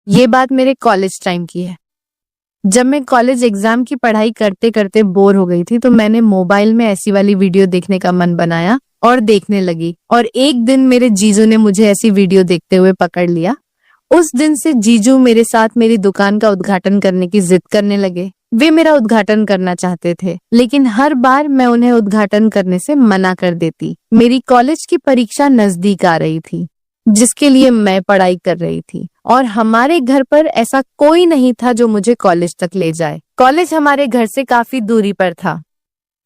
ये बात मेरे कॉलेज टाइम की है। जब मैं कॉलेज एग्जाम की पढ़ाई करते करते बोर हो गई थी तो मैंने मोबाइल में ऐसी वाली वीडियो देखने का मन बनाया और देखने लगी। और एक दिन मेरे जीजू ने मुझे ऐसी वीडियो देखते हुए पकड़ लिया। उस दिन से जीजू मेरे साथ मेरी दुकान का उद्घाटन करने की जिद करने लगे। वे मेरा उद्घाटन करना चाहते थे, लेकिन हर बार मैं उन्हें उद्घाटन करने से मना कर देती। मेरी कॉलेज की परीक्षा नजदीक आ रही थी, जिसके लिए मैं पढ़ाई कर रही थी, और हमारे घर पर ऐसा कोई नहीं था जो मुझे कॉलेज तक ले जाए। कॉलेज हमारे घर से काफी दूरी पर था,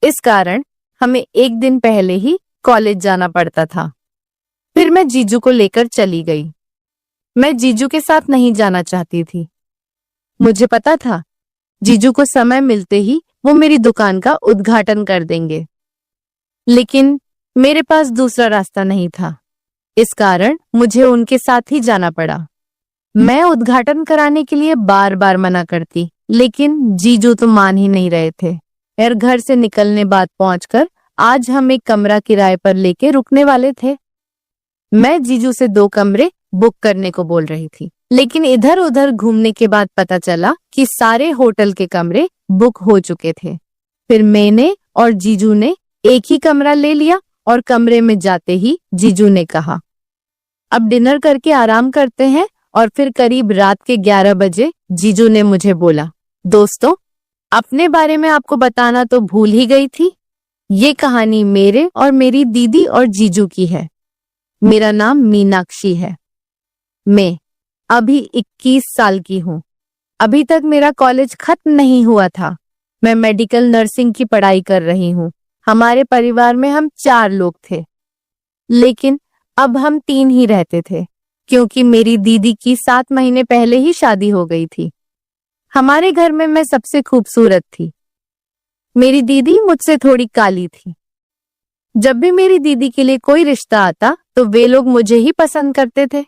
इस कारण हमें एक दिन पहले ही कॉलेज जाना पड़ता था। फिर मैं जीजू को लेकर चली गई। मैं जीजू के साथ नहीं जाना चाहती थी। मुझे पता था जीजू को समय मिलते ही वो मेरी दुकान का उद्घाटन कर देंगे, लेकिन मेरे पास दूसरा रास्ता नहीं था। इस कारण मुझे उनके साथ ही जाना पड़ा। मैं उद्घाटन कराने के लिए बार बार मना करती, लेकिन जीजू तो मान ही नहीं रहे थे। और घर से निकलने बाद पहुंचकर आज हम एक कमरा किराए पर लेके रुकने वाले थे। मैं जीजू से 2 कमरे बुक करने को बोल रही थी, लेकिन इधर उधर घूमने के बाद पता चला कि सारे होटल के कमरे बुक हो चुके थे। फिर मैंने और जीजू ने एक ही कमरा ले लिया और कमरे में जाते ही जीजू ने कहा, अब डिनर करके आराम करते हैं। और फिर करीब रात के 11 बजे जीजू ने मुझे बोला, दोस्तों, अपने बारे में आपको बताना तो भूल ही गई थी। ये कहानी मेरे और मेरी दीदी और जीजू की है। मेरा नाम मीनाक्षी है। मैं अभी 21 साल की हूँ। अभी तक मेरा कॉलेज खत्म नहीं हुआ था। मैं मेडिकल नर्सिंग की पढ़ाई कर रही हूँ। हमारे परिवार में हम 4 लोग थे, लेकिन अब हम 3 ही रहते थे, क्योंकि मेरी दीदी की 7 महीने पहले ही शादी हो गई थी। हमारे घर में मैं सबसे खूबसूरत थी। मेरी दीदी मुझसे थोड़ी काली थी। जब भी मेरी दीदी के लिए कोई रिश्ता आता तो वे लोग मुझे ही पसंद करते थे,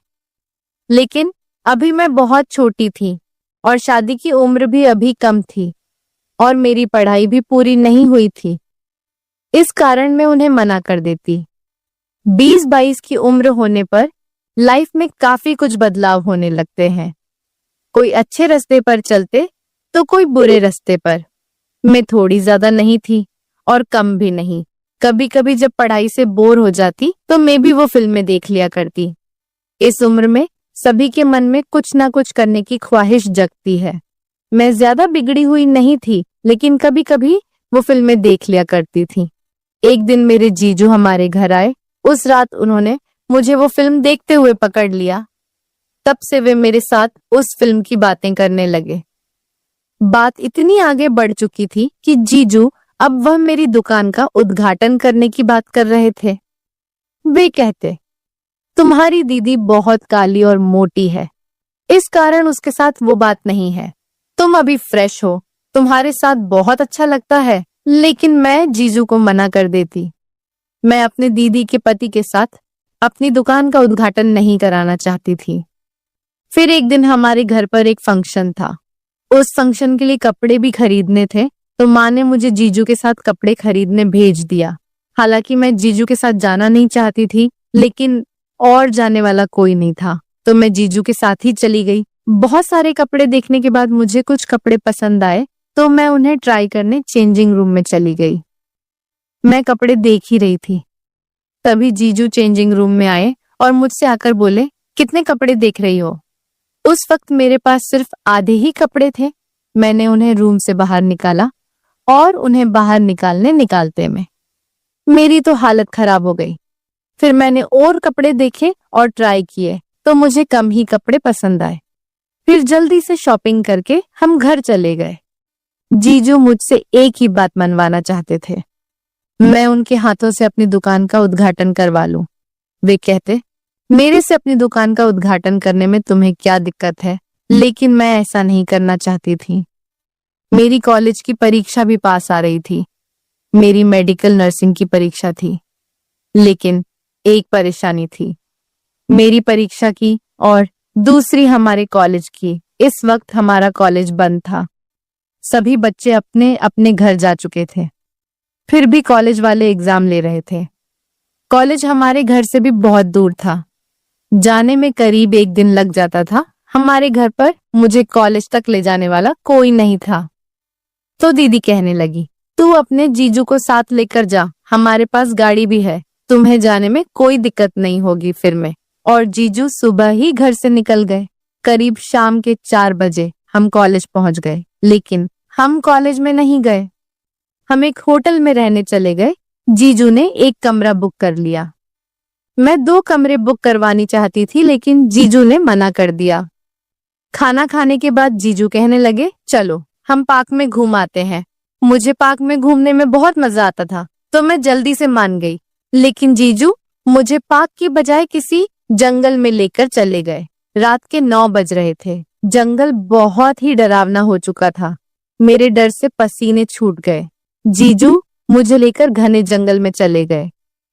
लेकिन अभी मैं बहुत छोटी थी और शादी की उम्र भी अभी कम थी और मेरी पढ़ाई भी पूरी नहीं हुई थी। इस कारण मैं उन्हें मना कर देती। 20-22 की उम्र होने पर लाइफ में काफी कुछ बदलाव होने लगते हैं। कोई अच्छे रास्ते पर चलते तो कोई बुरे रास्ते पर। मैं थोड़ी ज्यादा नहीं थी और कम भी नहीं। कभी कभी जब पढ़ाई से बोर हो जाती तो मैं भी वो फिल्में देख लिया करती। इस उम्र में सभी के मन में कुछ ना कुछ करने की ख्वाहिश जगती है। मैं ज्यादा बिगड़ी हुई नहीं थी, लेकिन कभी कभी वो फिल्में देख लिया करती थी। एक दिन मेरे जीजू हमारे घर आए। उस रात उन्होंने मुझे वो फिल्म देखते हुए पकड़ लिया। तब से वे मेरे साथ उस फिल्म की बातें करने लगे। बात इतनी आगे बढ़ चुकी थी कि जीजू अब वह मेरी दुकान का उद्घाटन करने की बात कर रहे थे। वे कहते, तुम्हारी दीदी बहुत काली और मोटी है, इस कारण उसके साथ वो बात नहीं है। तुम अभी फ्रेश हो, तुम्हारे साथ बहुत अच्छा लगता है। लेकिन मैं जीजू को मना कर देती। मैं अपने दीदी के पति के साथ अपनी दुकान का उद्घाटन नहीं कराना चाहती थी। फिर एक दिन हमारे घर पर एक फंक्शन था। उस फंक्शन के लिए कपड़े भी खरीदने थे, तो माँ ने मुझे जीजू के साथ कपड़े खरीदने भेज दिया। हालांकि मैं जीजू के साथ जाना नहीं चाहती थी, लेकिन और जाने वाला कोई नहीं था, तो मैं जीजू के साथ ही चली गई। बहुत सारे कपड़े देखने के बाद मुझे कुछ कपड़े पसंद आए, तो मैं उन्हें ट्राई करने चेंजिंग रूम में चली गई। मैं कपड़े देख ही रही थी, तभी जीजू चेंजिंग रूम में आए और मुझसे आकर बोले, कितने कपड़े देख रही हो? उस वक्त मेरे पास सिर्फ आधे ही कपड़े थे। मैंने उन्हें रूम से बाहर निकाला और उन्हें बाहर निकालते में मेरी तो हालत खराब हो गई। फिर मैंने और कपड़े देखे और ट्राई किए, तो मुझे कम ही कपड़े पसंद आए। फिर जल्दी से शॉपिंग करके हम घर चले गए। जीजू मुझसे एक ही बात मनवाना चाहते थे, मैं उनके हाथों से अपनी दुकान का उद्घाटन करवा लूं। वे कहते, मेरे से अपनी दुकान का उद्घाटन करने में तुम्हें क्या दिक्कत है? लेकिन मैं ऐसा नहीं करना चाहती थी। मेरी कॉलेज की परीक्षा भी पास आ रही थी। मेरी मेडिकल नर्सिंग की परीक्षा थी, लेकिन एक परेशानी थी, मेरी परीक्षा की और दूसरी हमारे कॉलेज की। इस वक्त हमारा कॉलेज बंद था। सभी बच्चे अपने अपने घर जा चुके थे। फिर भी कॉलेज वाले एग्जाम ले रहे थे। कॉलेज हमारे घर से भी बहुत दूर था। जाने में करीब 1 दिन लग जाता था। हमारे घर पर मुझे कॉलेज तक ले जाने वाला कोई नहीं था। तो दीदी कहने लगी, तू अपने जीजू को साथ लेकर जा, हमारे पास गाड़ी भी है, तुम्हें जाने में कोई दिक्कत नहीं होगी फिर में। और जीजू सुबह ही घर से निकल गए। करीब शाम के 4 बजे हम कॉलेज पहुंच गए, लेकिन हम कॉलेज में नहीं गए, हम एक होटल में रहने चले गए। जीजू ने एक कमरा बुक कर लिया। मैं 2 कमरे बुक करवानी चाहती थी, लेकिन जीजू ने मना कर दिया। खाना खाने के बाद जीजू कहने लगे, चलो हम पार्क में घूम आते हैं। मुझे पार्क में घूमने में बहुत मजा आता था, तो मैं जल्दी से मान गई। लेकिन जीजू मुझे पार्क की बजाय किसी जंगल में लेकर चले गए। रात के 9 बज रहे थे। जंगल बहुत ही डरावना हो चुका था। मेरे डर से पसीने छूट गए। जीजू मुझे लेकर घने जंगल में चले गए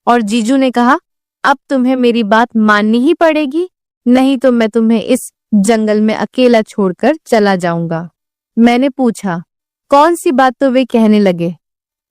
और जीजू ने कहा, अब तुम्हें मेरी बात माननी ही पड़ेगी, नहीं तो मैं तुम्हें इस जंगल में अकेला छोड़कर चला जाऊंगा। मैंने पूछा, कौन सी बात? तो वे कहने लगे,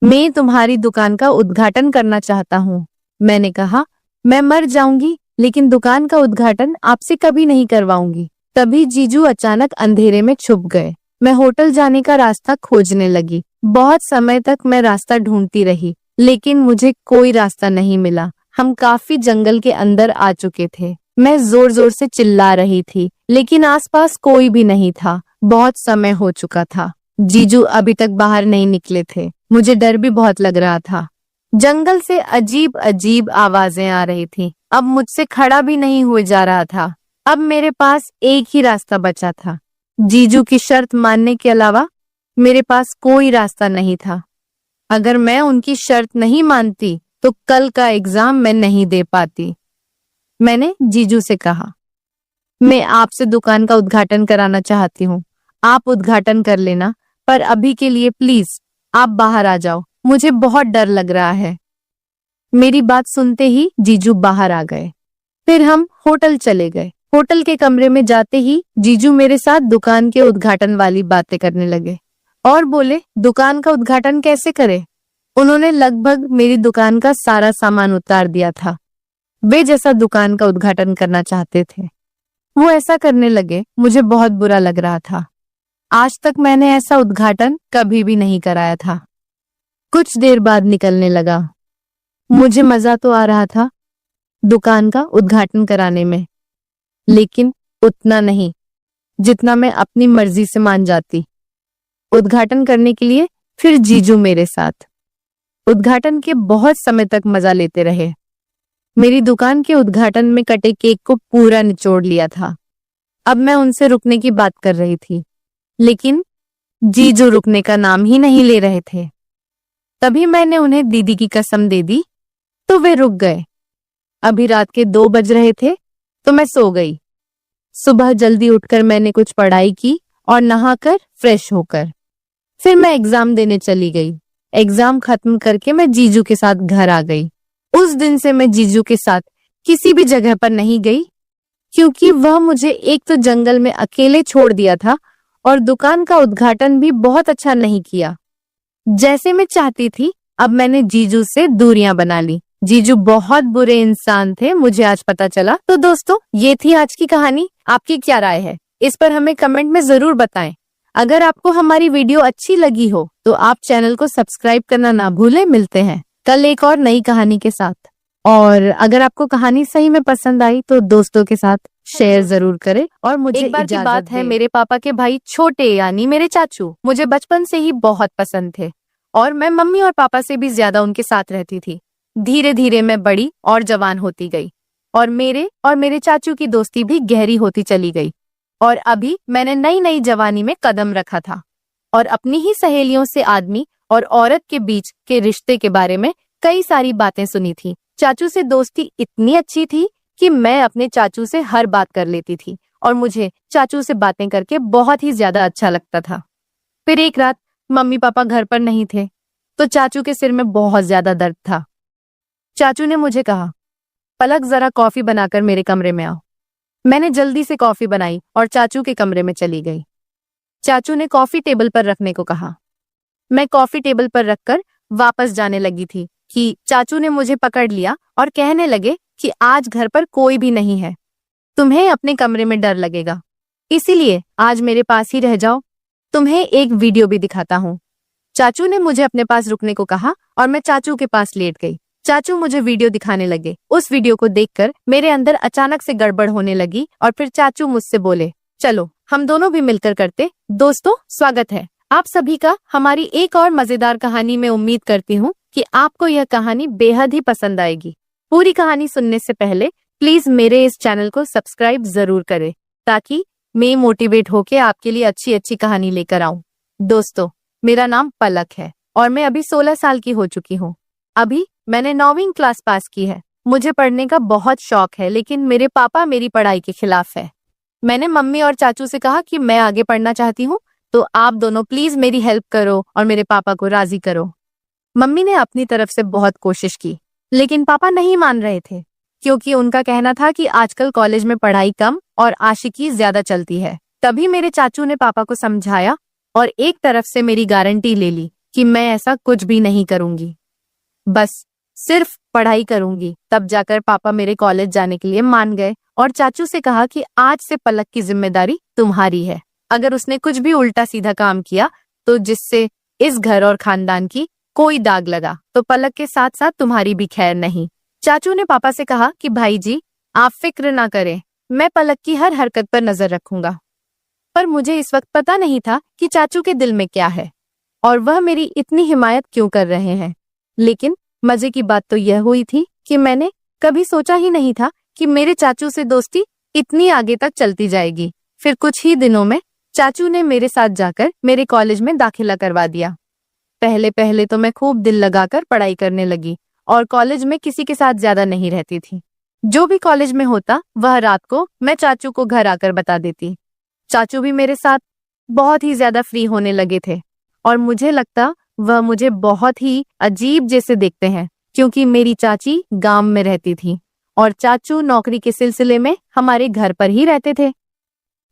मैं तुम्हारी दुकान का उद्घाटन करना चाहता हूँ। मैंने कहा, मैं मर जाऊंगी लेकिन दुकान का उद्घाटन आपसे कभी नहीं करवाऊंगी। तभी जीजू अचानक अंधेरे में छुप गए। मैं होटल जाने का रास्ता खोजने लगी। बहुत समय तक मैं रास्ता ढूंढती रही, लेकिन मुझे कोई रास्ता नहीं मिला। हम काफी जंगल के अंदर आ चुके थे। मैं जोर जोर से चिल्ला रही थी, लेकिन आसपास कोई भी नहीं था। बहुत समय हो चुका था। जीजू अभी तक बाहर नहीं निकले थे। मुझे डर भी बहुत लग रहा था। जंगल से अजीब अजीब आवाजें आ रही थी। अब मुझसे खड़ा भी नहीं हुए जा रहा था। अब मेरे पास एक ही रास्ता बचा था। जीजू की शर्त मानने के अलावा मेरे पास कोई रास्ता नहीं था। अगर मैं उनकी शर्त नहीं मानती तो कल का एग्जाम मैं नहीं दे पाती। मैंने जीजू से कहा, मैं आपसे दुकान का उद्घाटन कराना चाहती हूँ, आप उद्घाटन कर लेना, पर अभी के लिए प्लीज आप बाहर आ जाओ, मुझे बहुत डर लग रहा है। मेरी बात सुनते ही जीजू बाहर आ गए। फिर हम होटल चले गए। होटल के कमरे में जाते ही जीजू मेरे साथ दुकान के उद्घाटन वाली बातें करने लगे और बोले, दुकान का उद्घाटन कैसे करें? उन्होंने लगभग मेरी दुकान का सारा सामान उतार दिया था। वे जैसा दुकान का उद्घाटन करना चाहते थे वो ऐसा करने लगे। मुझे बहुत बुरा लग रहा था। आज तक मैंने ऐसा उद्घाटन कभी भी नहीं कराया था। कुछ देर बाद निकलने लगा। मुझे मजा तो आ रहा था दुकान का उद्घाटन कराने में, लेकिन उतना नहीं जितना मैं अपनी मर्जी से मान जाती। उद्घाटन करने के लिए फिर जीजू मेरे साथ। उद्घाटन के बहुत समय तक मजा लेते रहे। मेरी दुकान के उद्घाटन में कटे केक को पूरा निचोड़ लिया था। अब मैं उनसे रुकने की बात कर रही थी, लेकिन जीजू रुकने का नाम ही नहीं ले रहे थे। तभी मैंने उन्हें दीदी की कसम दे दी तो वे रुक गए। अभी रात के 2 बज रहे थे तो मैं सो गई। सुबह जल्दी उठकर मैंने कुछ पढ़ाई की और नहाकर फ्रेश होकर फिर मैं एग्जाम देने चली गई। एग्जाम खत्म करके मैं जीजू के साथ घर आ गई। उस दिन से मैं जीजू के साथ किसी भी जगह पर नहीं गई, क्योंकि वह मुझे एक तो जंगल में अकेले छोड़ दिया था और दुकान का उद्घाटन भी बहुत अच्छा नहीं किया जैसे मैं चाहती थी। अब मैंने जीजू से दूरियां बना ली। जीजू बहुत बुरे इंसान थे, मुझे आज पता चला। तो दोस्तों, ये थी आज की कहानी। आपकी क्या राय है इस पर हमें कमेंट में जरूर बताएं। अगर आपको हमारी वीडियो अच्छी लगी हो तो आप चैनल को सब्सक्राइब करना ना भूलें। मिलते हैं कल एक और नई कहानी के साथ। और अगर आपको कहानी सही में पसंद आई तो दोस्तों के साथ शेयर जरूर करें। और मुझे एक बार की बात है, मेरे पापा के भाई छोटे यानी मेरे चाचू मुझे बचपन से ही बहुत पसंद थे और मैं मम्मी और पापा से भी ज्यादा उनके साथ रहती थी। धीरे धीरे मैं बड़ी और जवान होती गई और मेरे चाचू की दोस्ती भी गहरी होती चली गई। और अभी मैंने नई नई जवानी में कदम रखा था और अपनी ही सहेलियों से आदमी और औरत के बीच के रिश्ते के बारे में कई सारी बातें सुनी थी। चाचू से दोस्ती इतनी अच्छी थी कि मैं अपने चाचू से हर बात कर लेती थी और मुझे चाचू से बातें करके बहुत ही ज्यादा अच्छा लगता था। फिर एक रात मम्मी पापा घर पर नहीं थे तो चाचू के सिर में बहुत ज्यादा दर्द था। चाचू ने मुझे कहा, पलक जरा कॉफी बनाकर मेरे कमरे में आओ। मैंने जल्दी से कॉफी बनाई और चाचू के कमरे में चली गई। चाचू ने कॉफी टेबल पर रखने को कहा। मैं कॉफी टेबल पर रखकर वापस जाने लगी थी कि चाचू ने मुझे पकड़ लिया और कहने लगे कि आज घर पर कोई भी नहीं है, तुम्हें अपने कमरे में डर लगेगा। इसीलिए आज मेरे पास ही रह जाओ। तुम्हें एक वीडियो भी दिखाता हूँ। चाचू ने मुझे अपने पास रुकने को कहा और मैं चाचू के पास लेट गई। चाचू मुझे वीडियो दिखाने लगे। उस वीडियो को देखकर मेरे अंदर अचानक से गड़बड़ होने लगी और फिर चाचू मुझसे बोले, चलो हम दोनों भी मिलकर करते। दोस्तों, स्वागत है आप सभी का हमारी एक और मजेदार कहानी में। उम्मीद करती हूँ कि आपको यह कहानी बेहद ही पसंद आएगी। पूरी कहानी सुनने से पहले प्लीज मेरे इस चैनल को सब्सक्राइब जरूर करें ताकि मैं मोटिवेट होके आपके लिए अच्छी अच्छी कहानी लेकर आऊं। दोस्तों, मेरा नाम पलक है और मैं अभी 16 साल की हो चुकी हूँ। अभी मैंने 9वीं क्लास पास की है। मुझे पढ़ने का बहुत शौक है, लेकिन मेरे पापा मेरी पढ़ाई के खिलाफ है। मैंने मम्मी और चाचू से कहा कि मैं आगे पढ़ना चाहती हूँ, तो आप दोनों प्लीज मेरी हेल्प करो और मेरे पापा को राजी करो। मम्मी ने अपनी तरफ से बहुत कोशिश की, लेकिन पापा नहीं मान रहे थे, क्योंकि उनका कहना था कि आजकल कॉलेज में पढ़ाई कम और आशिकी ज्यादा चलती है। तभी मेरे चाचू ने पापा को समझाया और एक तरफ से मेरी गारंटी ले ली कि मैं ऐसा कुछ भी नहीं करूंगी, बस सिर्फ पढ़ाई करूंगी। तब जाकर पापा मेरे कॉलेज जाने के लिए मान गए और चाचू से कहा कि आज से पलक की जिम्मेदारी तुम्हारी है। अगर उसने कुछ भी उल्टा सीधा काम किया तो जिससे इस घर और खानदान की कोई दाग लगा तो पलक के साथ साथ तुम्हारी भी खैर नहीं। चाचू ने पापा से कहा कि भाई जी, आप फिक्र ना करें, मैं पलक की हर हरकत पर नजर रखूंगा। पर मुझे इस वक्त पता नहीं था कि चाचू के दिल में क्या है और वह मेरी इतनी हिमायत क्यों कर रहे हैं। लेकिन मजे की बात तो यह हुई थी कि मैंने कभी सोचा ही नहीं था कि मेरे चाचू से दोस्ती इतनी आगे तक चलती जाएगी। फिर कुछ ही दिनों में चाचू ने मेरे साथ जाकर मेरे कॉलेज में दाखिला करवा दिया। पहले पहले तो मैं खूब दिल लगाकर पढ़ाई करने लगी और कॉलेज में किसी के साथ ज्यादा नहीं रहती थी। जो भी कॉलेज में होता वह रात को मैं चाचू को घर आकर बता देती। चाचू भी मेरे साथ बहुत ही ज्यादा फ्री होने लगे थे और मुझे लगता वह मुझे बहुत ही अजीब जैसे देखते हैं, क्योंकि मेरी चाची गांव में रहती थी और चाचू नौकरी के सिलसिले में हमारे घर पर ही रहते थे।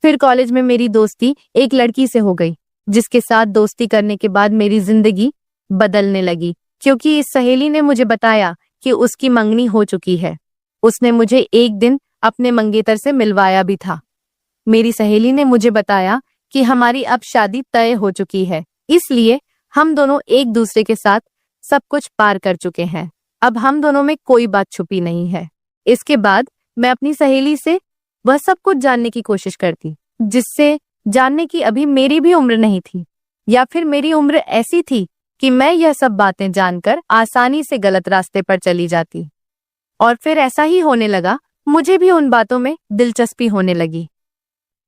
फिर कॉलेज में मेरी दोस्ती एक लड़की से हो गई, जिसके साथ दोस्ती करने के बाद मेरी जिंदगी बदलने लगी, क्योंकि इस सहेली ने मुझे बताया कि उसकी मंगनी हो चुकी है। उसने मुझे एक दिन अपने मंगेतर से मिलवाया भी था। मेरी सहेली ने मुझे बताया कि हमारी अब शादी तय हो चुकी है, इसलिए हम दोनों एक दूसरे के साथ सब कुछ पार कर चुके हैं। अब हम दोनों में कोई बात छुपी नहीं है। इसके बाद मैं अपनी सहेली से वह सब कुछ जानने की कोशिश करती, जिससे जानने की अभी मेरी भी उम्र नहीं थी, या फिर मेरी उम्र ऐसी थी कि मैं यह सब बातें जानकर आसानी से गलत रास्ते पर चली जाती। और फिर ऐसा ही होने लगा, मुझे भी उन बातों में दिलचस्पी होने लगी।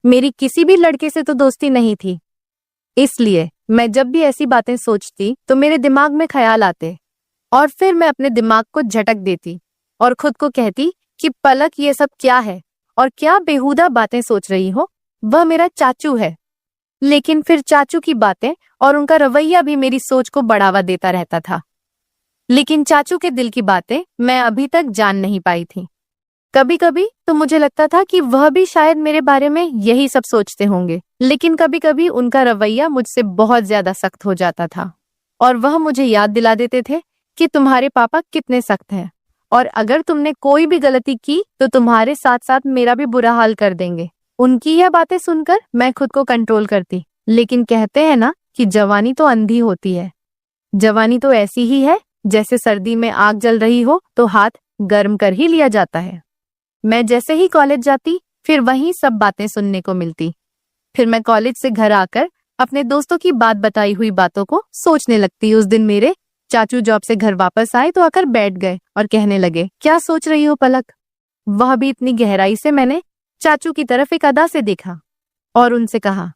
मेरी किसी भी लड़के से तो दोस्ती नहीं थी, इसलिए मैं जब भी ऐसी बातें सोचती तो मेरे दिमाग में ख्याल आते और फिर मैं अपने दिमाग को झटक देती और खुद को कहती कि पलक, ये सब क्या है और क्या बेहुदा बातें सोच रही हो, वह मेरा चाचू है। लेकिन फिर चाचू की बातें और उनका रवैया भी मेरी सोच को बढ़ावा देता रहता था। लेकिन चाचू के दिल की बातें मैं अभी तक जान नहीं पाई थी। कभी कभी तो मुझे लगता था कि वह भी शायद मेरे बारे में यही सब सोचते होंगे, लेकिन कभी कभी उनका रवैया मुझसे बहुत ज्यादा सख्त हो जाता था और वह मुझे याद दिला देते थे कि तुम्हारे पापा कितने सख्त हैं और अगर तुमने कोई भी गलती की तो तुम्हारे साथ साथ मेरा भी बुरा हाल कर देंगे। उनकी यह बातें सुनकर मैं खुद को कंट्रोल करती, लेकिन कहते हैं ना कि जवानी तो अंधी होती है। जवानी तो ऐसी ही है जैसे सर्दी में आग जल रही हो तो हाथ गर्म कर ही लिया जाता है। मैं जैसे ही कॉलेज जाती फिर वही सब बातें सुनने को मिलती। फिर मैं कॉलेज से घर आकर अपने दोस्तों की बात बताई हुई बातों को सोचने लगती। उस दिन मेरे चाचू जॉब से घर वापस आए तो आकर बैठ गए और कहने लगे, क्या सोच रही हो पलक? वह भी इतनी गहराई से मैंने चाचू की तरफ एक अदा से देखा और उनसे कहा,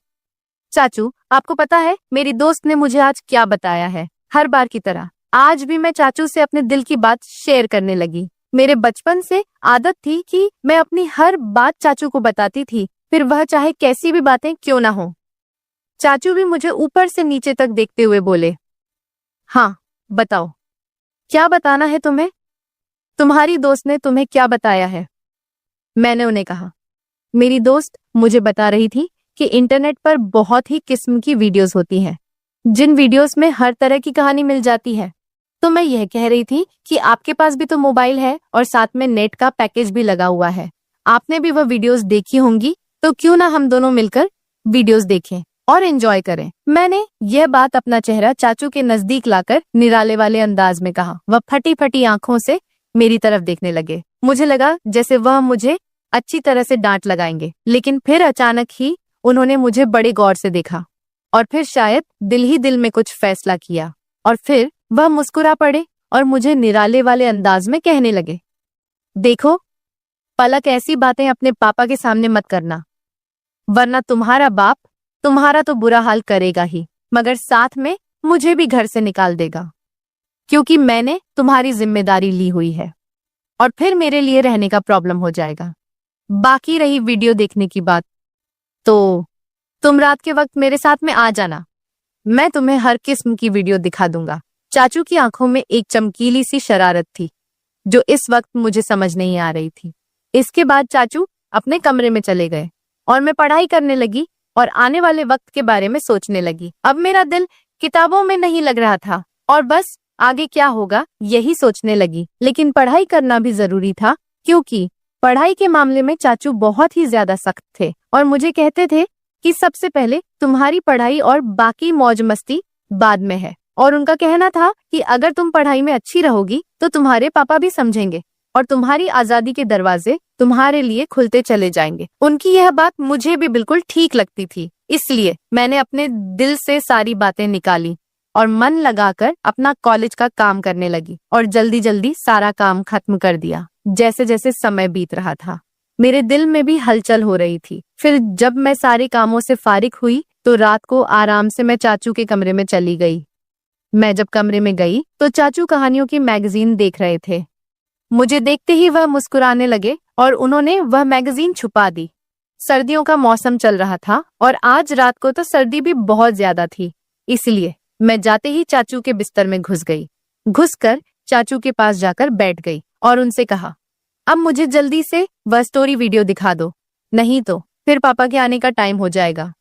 चाचू आपको पता है मेरी दोस्त ने मुझे आज क्या बताया है? हर बार की तरह आज भी मैं चाचू से अपने दिल की बात शेयर करने लगी। मेरे बचपन से आदत थी कि मैं अपनी हर बात चाचू को बताती थी, फिर वह चाहे कैसी भी बातें क्यों ना हो। चाचू भी मुझे ऊपर से नीचे तक देखते हुए बोले, हाँ बताओ, क्या बताना है तुम्हें? तुम्हारी दोस्त ने तुम्हें क्या बताया है? मैंने उन्हें कहा, मेरी दोस्त मुझे बता रही थी कि इंटरनेट पर बहुत ही किस्म की वीडियोस होती हैं, जिन वीडियोस में हर तरह की कहानी मिल जाती है। तो मैं यह कह रही थी कि आपके पास भी तो मोबाइल है और साथ में नेट का पैकेज भी लगा हुआ है, आपने भी वह वीडियोस देखी होंगी तो क्यों ना हम दोनों मिलकर वीडियोस देखें और एंजॉय करें। मैंने यह बात अपना चेहरा चाचू के नजदीक लाकर निराले वाले अंदाज में कहा। वह फटी फटी आंखों से मेरी तरफ देखने लगे। मुझे लगा जैसे वह मुझे अच्छी तरह से डांट लगाएंगे, लेकिन फिर अचानक ही उन्होंने मुझे बड़े गौर से देखा और फिर शायद दिल ही दिल में कुछ फैसला किया और फिर वह मुस्कुरा पड़े और मुझे निराले वाले अंदाज में कहने लगे, देखो पलक, ऐसी बातें अपने पापा के सामने मत करना, वरना तुम्हारा बाप तुम्हारा तो बुरा हाल करेगा ही, मगर साथ में मुझे भी घर से निकाल देगा, क्योंकि मैंने तुम्हारी जिम्मेदारी ली हुई है और फिर मेरे लिए रहने का प्रॉब्लम हो जाएगा। बाकी रही वीडियो देखने की बात, तो तुम रात के वक्त मेरे साथ में आ जाना, मैं तुम्हें हर किस्म की वीडियो दिखा दूंगा। चाचू की आंखों में एक चमकीली सी शरारत थी जो इस वक्त मुझे समझ नहीं आ रही थी। इसके बाद चाचू अपने कमरे में चले गए और मैं पढ़ाई करने लगी और आने वाले वक्त के बारे में सोचने लगी। अब मेरा दिल किताबों में नहीं लग रहा था और बस आगे क्या होगा यही सोचने लगी। लेकिन पढ़ाई करना भी जरूरी था, क्योंकि पढ़ाई के मामले में चाचू बहुत ही ज्यादा सख्त थे और मुझे कहते थे कि सबसे पहले तुम्हारी पढ़ाई और बाकी मौज मस्ती बाद में है। और उनका कहना था कि अगर तुम पढ़ाई में अच्छी रहोगी तो तुम्हारे पापा भी समझेंगे और तुम्हारी आजादी के दरवाजे तुम्हारे लिए खुलते चले जाएंगे। उनकी यह बात मुझे भी बिल्कुल ठीक लगती थी, इसलिए मैंने अपने दिल से सारी बातें निकाली और मन लगाकर अपना कॉलेज का काम करने लगी और जल्दी जल्दी सारा काम खत्म कर दिया। जैसे जैसे समय बीत रहा था मेरे दिल में भी हलचल हो रही थी। फिर जब मैं सारे कामों से फारिग हुई तो रात को आराम से मैं चाचू के कमरे में चली गई। मैं जब कमरे में गई तो चाचू कहानियों की मैगजीन देख रहे थे। मुझे देखते ही वह मुस्कुराने लगे और उन्होंने वह मैगजीन छुपा दी। सर्दियों का मौसम चल रहा था और आज रात को तो सर्दी भी बहुत ज्यादा थी, इसलिए मैं जाते ही चाचू के बिस्तर में घुस गई। घुसकर चाचू के पास जाकर बैठ गई और उनसे कहा, अब मुझे जल्दी से वह स्टोरी वीडियो दिखा दो, नहीं तो फिर पापा के आने का टाइम हो जाएगा।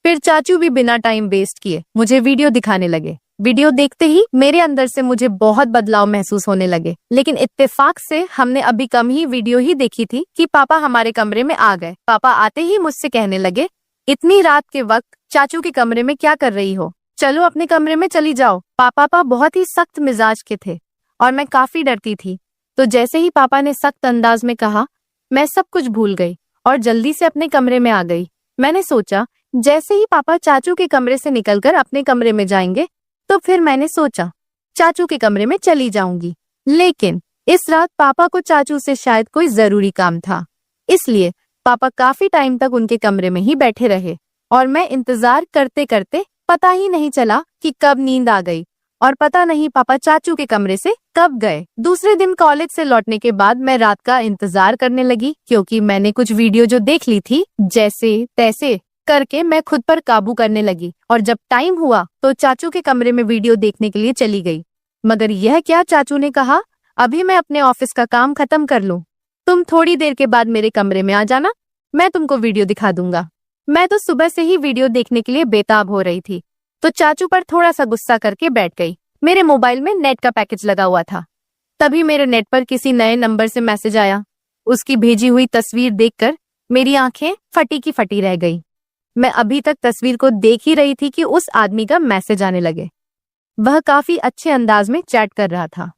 फिर चाचू भी बिना टाइम वेस्ट किए मुझे वीडियो दिखाने लगे। वीडियो देखते ही मेरे अंदर से मुझे बहुत बदलाव महसूस होने लगे, लेकिन इत्तेफाक से हमने अभी कम ही वीडियो ही देखी थी कि पापा हमारे कमरे में आ गए। पापा आते ही मुझसे कहने लगे, इतनी रात के वक्त चाचू के कमरे में क्या कर रही हो, चलो अपने कमरे में चली जाओ। पापा बहुत ही सख्त मिजाज के थे और मैं काफी डरती थी, तो जैसे ही पापा ने सख्त अंदाज में कहा, मैं सब कुछ भूल गई और जल्दी से अपने कमरे में आ गई। मैंने सोचा जैसे ही पापा चाचू के कमरे से निकलकर अपने कमरे में जाएंगे तो फिर मैंने सोचा चाचू के कमरे में चली जाऊंगी। लेकिन इस रात पापा को चाचू से शायद कोई जरूरी काम था, इसलिए पापा काफी टाइम तक उनके कमरे में ही बैठे रहे और मैं इंतजार करते करते पता ही नहीं चला कि कब नींद आ गई और पता नहीं पापा चाचू के कमरे से कब गए। दूसरे दिन कॉलेज से लौटने के बाद मैं रात का इंतजार करने लगी, क्योंकि मैंने कुछ वीडियो जो देख ली थी, जैसे तैसे करके मैं खुद पर काबू करने लगी और जब टाइम हुआ तो चाचू के कमरे में वीडियो देखने के लिए चली गई। मगर यह क्या, चाचू ने कहा, अभी मैं अपने ऑफिस का काम खत्म कर लूं, तुम थोड़ी देर के बाद मेरे कमरे में आ जाना, मैं तुमको वीडियो दिखा दूंगा। मैं तो सुबह से ही वीडियो देखने के लिए बेताब हो रही थी, तो चाचू पर थोड़ा सा गुस्सा करके बैठ गई। मेरे मोबाइल में नेट का पैकेज लगा हुआ था, तभी मेरे नेट पर किसी नए नंबर से मैसेज आया। उसकी भेजी हुई तस्वीर देखकर मेरी आंखें फटी की फटी रह गई। मैं अभी तक तस्वीर को देख ही रही थी कि उस आदमी का मैसेज आने लगे। वह काफी अच्छे अंदाज में चैट कर रहा था।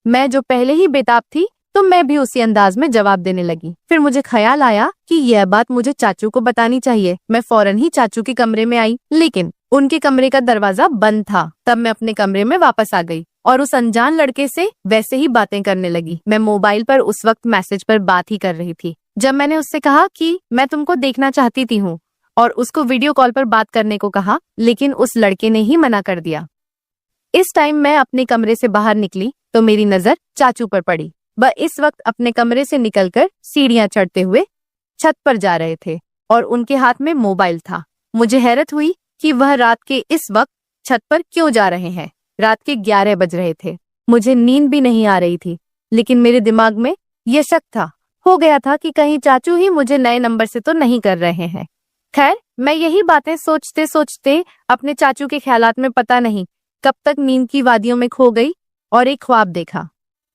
मैं जो पहले ही बेताब थी तो मैं भी उसी अंदाज में जवाब देने लगी। फिर मुझे ख्याल आया कि यह बात मुझे चाचू को बतानी चाहिए। मैं फौरन ही चाचू के कमरे में आई, लेकिन उनके कमरे का दरवाजा बंद था। तब मैं अपने कमरे में वापस आ गई और उस अनजान लड़के से वैसे ही बातें करने लगी। मैं मोबाइल पर उस वक्त मैसेज पर बात ही कर रही थी जब मैंने उससे कहा कि मैं तुमको देखना चाहती थी हूँ और उसको वीडियो कॉल पर बात करने को कहा, लेकिन उस लड़के ने ही मना कर दिया। इस टाइम मैं अपने कमरे से बाहर निकली तो मेरी नजर चाचू पर पड़ी। वह इस वक्त अपने कमरे से निकलकर सीढ़ियां चढ़ते हुए छत पर जा रहे थे और उनके हाथ में मोबाइल था। मुझे हैरत हुई कि वह रात के इस वक्त छत पर क्यों जा रहे हैं। रात के 11 बज रहे थे। मुझे नींद भी नहीं आ रही थी, लेकिन मेरे दिमाग में यह शक हो गया था कि कहीं चाचू ही मुझे नए नंबर से तो नहीं कर रहे हैं। खैर, मैं यही बातें सोचते सोचते अपने चाचू के ख्यालात में पता नहीं कब तक नींद की वादियों में खो गई और एक ख्वाब देखा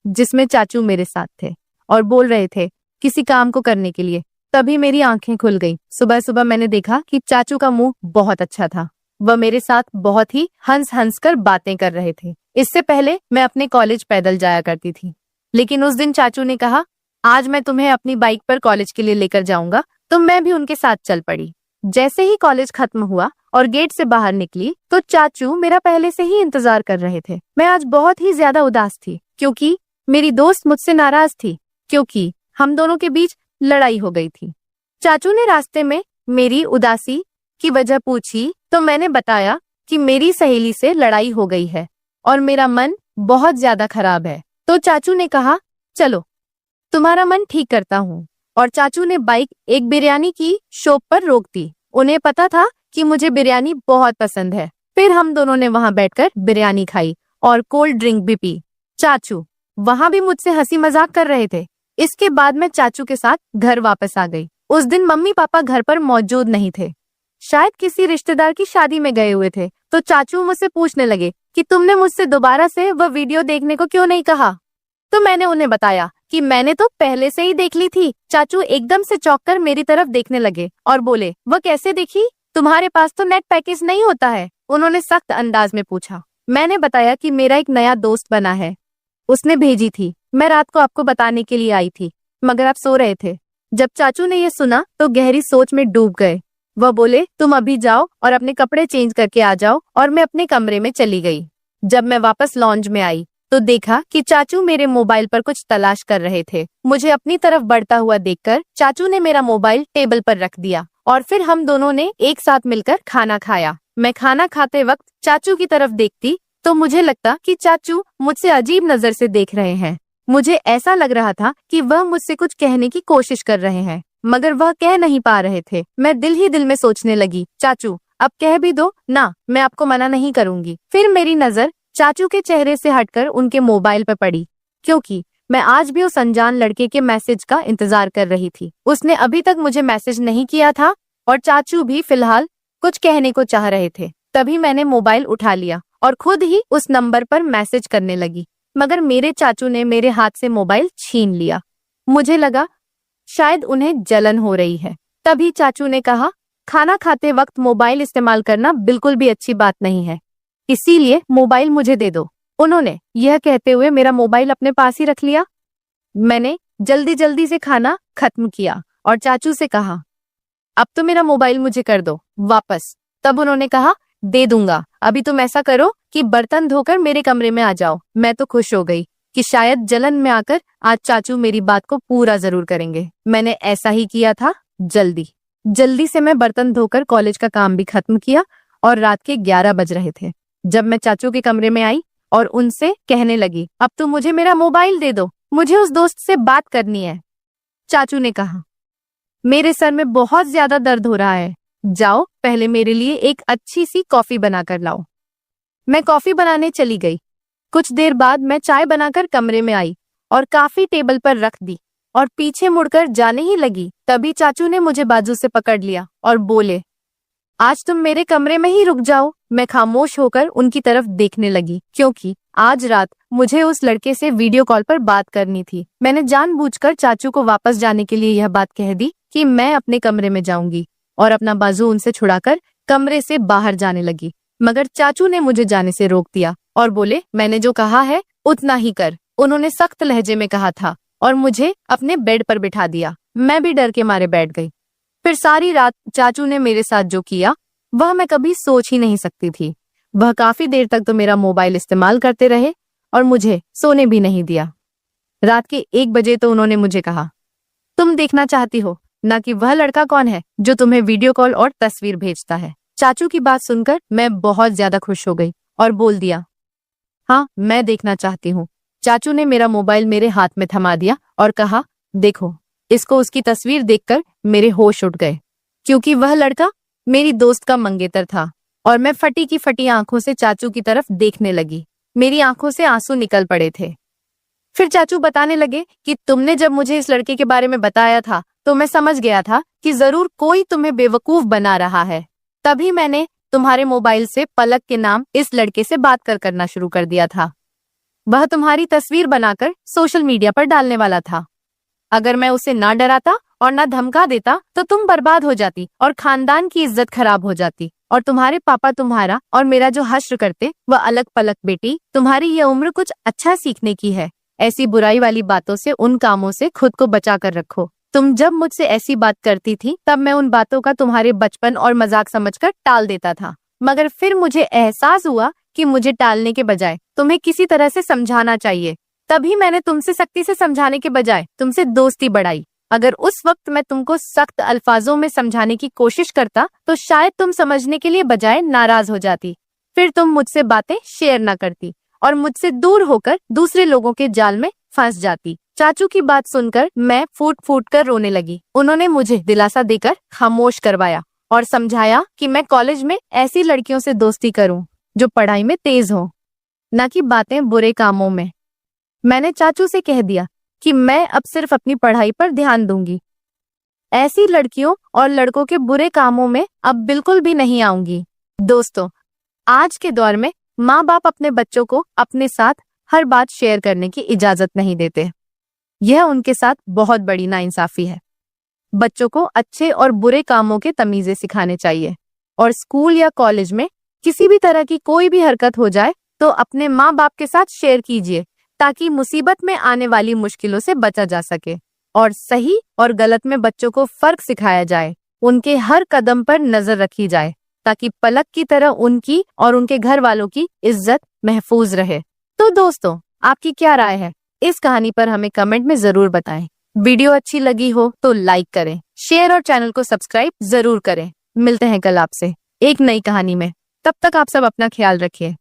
जिसमें चाचू मेरे साथ थे और बोल रहे थे किसी काम को करने के लिए तभी मेरी आंखें खुल गई। सुबह सुबह मैंने देखा कि चाचू का मुंह बहुत अच्छा था। वह मेरे साथ बहुत ही हंस हंस कर बातें कर रहे थे। इससे पहले मैं अपने कॉलेज पैदल जाया करती थी, लेकिन उस दिन चाचू ने कहा, आज मैं तुम्हें अपनी बाइक पर कॉलेज के लिए लेकर जाऊंगा, तो मैं भी उनके साथ चल पड़ी। जैसे ही कॉलेज खत्म हुआ और गेट से बाहर निकली तो चाचू मेरा पहले से ही इंतजार कर रहे थे। मैं आज बहुत ही ज्यादा उदास थी क्योंकि मेरी दोस्त मुझसे नाराज थी, क्योंकि हम दोनों के बीच लड़ाई हो गई थी। चाचू ने रास्ते में मेरी उदासी की वजह पूछी तो मैंने बताया कि मेरी सहेली से लड़ाई हो गई है और मेरा मन बहुत ज्यादा खराब है। तो चाचू ने कहा, चलो तुम्हारा मन ठीक करता हूँ। और चाचू ने बाइक एक बिरयानी की शॉप पर रोक दी। उन्हें पता था कि मुझे बिरयानी बहुत पसंद है। फिर हम दोनों ने वहां बैठकर बिरयानी खाई और कोल्ड ड्रिंक भी पी। चाचू वहां भी मुझसे हंसी मजाक कर रहे थे। इसके बाद मैं चाचू के साथ घर वापस आ गई। उस दिन मम्मी पापा घर पर मौजूद नहीं थे, शायद किसी रिश्तेदार की शादी में गए हुए थे। तो चाचू मुझसे पूछने लगे कि तुमने मुझसे दोबारा से वह वीडियो देखने को क्यों नहीं कहा। तो मैंने उन्हें बताया कि मैंने तो पहले से ही देख ली थी। चाचू एकदम से चौंक कर मेरी तरफ देखने लगे और बोले, वह कैसे देखी? तुम्हारे पास तो नेट पैकेज नहीं होता है? उन्होंने सख्त अंदाज में पूछा। मैंने बताया कि मेरा एक नया दोस्त बना है, उसने भेजी थी। मैं रात को आपको बताने के लिए आई थी, मगर आप सो रहे थे। जब चाचू ने यह सुना तो गहरी सोच में डूब गए। वह बोले, तुम अभी जाओ और अपने कपड़े चेंज करके आ जाओ। और मैं अपने कमरे में चली गई। जब मैं वापस लॉन्ज में आई तो देखा कि चाचू मेरे मोबाइल पर कुछ तलाश कर रहे थे। मुझे अपनी तरफ बढ़ता हुआ देखकर चाचू ने मेरा मोबाइल टेबल पर रख दिया और फिर हम दोनों ने एक साथ मिलकर खाना खाया। मैं खाना खाते वक्त चाचू की तरफ देखती तो मुझे लगता कि चाचू मुझसे अजीब नजर से देख रहे हैं। मुझे ऐसा लग रहा था कि वह मुझसे कुछ कहने की कोशिश कर रहे हैं, मगर वह कह नहीं पा रहे थे। मैं दिल ही दिल में सोचने लगी, चाचू अब कह भी दो ना, मैं आपको मना नहीं करूंगी। फिर मेरी नजर चाचू के चेहरे से हटकर उनके मोबाइल पर पड़ी, क्योंकि मैं आज भी उस अनजान लड़के के मैसेज का इंतजार कर रही थी। उसने अभी तक मुझे मैसेज नहीं किया था और चाचू भी फिलहाल कुछ कहने को चाह रहे थे। तभी मैंने मोबाइल उठा लिया और खुद ही उस नंबर पर मैसेज करने लगी, मगर मेरे चाचू ने मेरे हाथ से मोबाइल छीन लिया। मुझे लगा शायद उन्हें जलन हो रही है। तभी चाचू ने कहा, खाना खाते वक्त मोबाइल इस्तेमाल करना बिल्कुल भी अच्छी बात नहीं है, इसीलिए मोबाइल मुझे दे दो। उन्होंने यह कहते हुए मेरा मोबाइल अपने पास ही रख लिया। मैंने जल्दी जल्दी से खाना खत्म किया और चाचू से कहा, अब तो मेरा मोबाइल मुझे कर दो वापस। तब उन्होंने कहा, दे दूंगा, अभी तुम ऐसा करो कि बर्तन धोकर मेरे कमरे में आ जाओ। मैं तो खुश हो गई कि शायद जलन में आकर आज चाचू मेरी बात को पूरा जरूर करेंगे। मैंने ऐसा ही किया था। जल्दी से मैं बर्तन धोकर कॉलेज का काम भी खत्म किया और रात के 11 बज रहे थे जब मैं चाचू के कमरे में आई और उनसे कहने लगी, अब तुम मुझे मेरा मोबाइल दे दो, मुझे उस दोस्त से बात करनी है। चाचू ने कहा, मेरे सर में बहुत ज्यादा दर्द हो रहा है, जाओ पहले मेरे लिए एक अच्छी सी कॉफी बनाकर लाओ। मैं कॉफी बनाने चली गई। कुछ देर बाद मैं चाय बनाकर कमरे में आई और कॉफी टेबल पर रख दी और पीछे मुड़कर जाने ही लगी। तभी चाचू ने मुझे बाजू से पकड़ लिया और बोले, आज तुम मेरे कमरे में ही रुक जाओ। मैं खामोश होकर उनकी तरफ देखने लगी, क्योंकि आज रात मुझे उस लड़के से वीडियो कॉल पर बात करनी थी। मैंने जानबूझकर चाचू को वापस जाने के लिए यह बात कह दी कि मैं अपने कमरे में जाऊंगी और अपना बाजू उनसे छुड़ाकर कमरे से बाहर जाने लगी, मगर चाचू ने मुझे जाने से रोक दिया और बोले, मैंने जो कहा है उतना ही कर। उन्होंने सख्त लहजे में कहा था और मुझे अपने बेड पर बिठा दिया। मैं भी डर के मारे बैठ गई। फिर सारी रात चाचू ने मेरे साथ जो किया वह मैं कभी सोच ही नहीं सकती थी। वह काफी देर तक तो मेरा मोबाइल इस्तेमाल करते रहे और मुझे सोने भी नहीं दिया। रात के 1 बजे तो उन्होंने मुझे कहा, तुम देखना चाहती हो ना कि वह लड़का कौन है जो तुम्हें वीडियो कॉल और तस्वीर भेजता है। चाचू की बात सुनकर मैं बहुत ज्यादा खुश हो गई और बोल दिया, हाँ मैं देखना चाहती हूँ। चाचू ने मेरा मोबाइल मेरे हाथ में थमा दिया और कहा, देखो इसको। उसकी तस्वीर देखकर मेरे होश उड़ गए, क्योंकि वह लड़का मेरी दोस्त का मंगेतर था और मैं फटी की फटी आंखों से चाचू की तरफ देखने लगी। मेरी आंखों से आंसू निकल पड़े थे। फिर चाचू बताने लगे कि तुमने जब मुझे इस लड़के के बारे में बताया था तो मैं समझ गया था कि जरूर कोई तुम्हें बेवकूफ बना रहा है। तभी मैंने तुम्हारे मोबाइल से पलक के नाम इस लड़के से बात करना शुरू कर दिया था। वह तुम्हारी तस्वीर बनाकर सोशल मीडिया पर डालने वाला था। अगर मैं उसे ना डराता और ना धमका देता तो तुम बर्बाद हो जाती और खानदान की इज्जत खराब हो जाती, और तुम्हारे पापा तुम्हारा और मेरा जो हश्र करते वह अलग पलक। बेटी, तुम्हारी ये उम्र कुछ अच्छा सीखने की है। ऐसी बुराई वाली बातों से, उन कामों से खुद को बचा कर रखो। तुम जब मुझसे ऐसी बात करती थी तब मैं उन बातों का तुम्हारे बचपन और मजाक समझकर टाल देता था, मगर फिर मुझे एहसास हुआ कि मुझे टालने के बजाय तुम्हें किसी तरह से समझाना चाहिए। तभी मैंने तुमसे सख्ती से समझाने के बजाय तुमसे दोस्ती बढ़ाई। अगर उस वक्त मैं तुमको सख्त अल्फाजों में समझाने की कोशिश करता तो शायद तुम समझने के लिए बजाय नाराज हो जाती। फिर तुम मुझसे बातें शेयर ना करती और मुझसे दूर होकर दूसरे लोगों के जाल में फंस जाती। चाचू की बात सुनकर मैं फूट फूट कर रोने लगी। उन्होंने मुझे दिलासा देकर खामोश करवाया और समझाया कि मैं कॉलेज में ऐसी लड़कियों से दोस्ती करूं जो पढ़ाई में तेज हो, न कि बातें बुरे कामों में। मैंने चाचू से कह दिया कि मैं अब सिर्फ अपनी पढ़ाई पर ध्यान दूंगी, ऐसी लड़कियों और लड़कों के बुरे कामों में अब बिल्कुल भी नहीं आऊंगी। दोस्तों, आज के दौर में माँ बाप अपने बच्चों को अपने साथ हर बात शेयर करने की इजाजत नहीं देते। यह उनके साथ बहुत बड़ी नाइंसाफी है। बच्चों को अच्छे और बुरे कामों के तमीज़े सिखाने चाहिए, और स्कूल या कॉलेज में किसी भी तरह की कोई भी हरकत हो जाए तो अपने माँ बाप के साथ शेयर कीजिए, ताकि मुसीबत में आने वाली मुश्किलों से बचा जा सके। और सही और गलत में बच्चों को फर्क सिखाया जाए, उनके हर कदम पर नजर रखी जाए, ताकि पलक की तरह उनकी और उनके घर वालों की इज्जत महफूज रहे। तो दोस्तों, आपकी क्या राय है इस कहानी पर? हमें कमेंट में जरूर बताएं। वीडियो अच्छी लगी हो तो लाइक करें, शेयर और चैनल को सब्सक्राइब जरूर करें। मिलते हैं कल आपसे एक नई कहानी में। तब तक आप सब अपना ख्याल रखिए।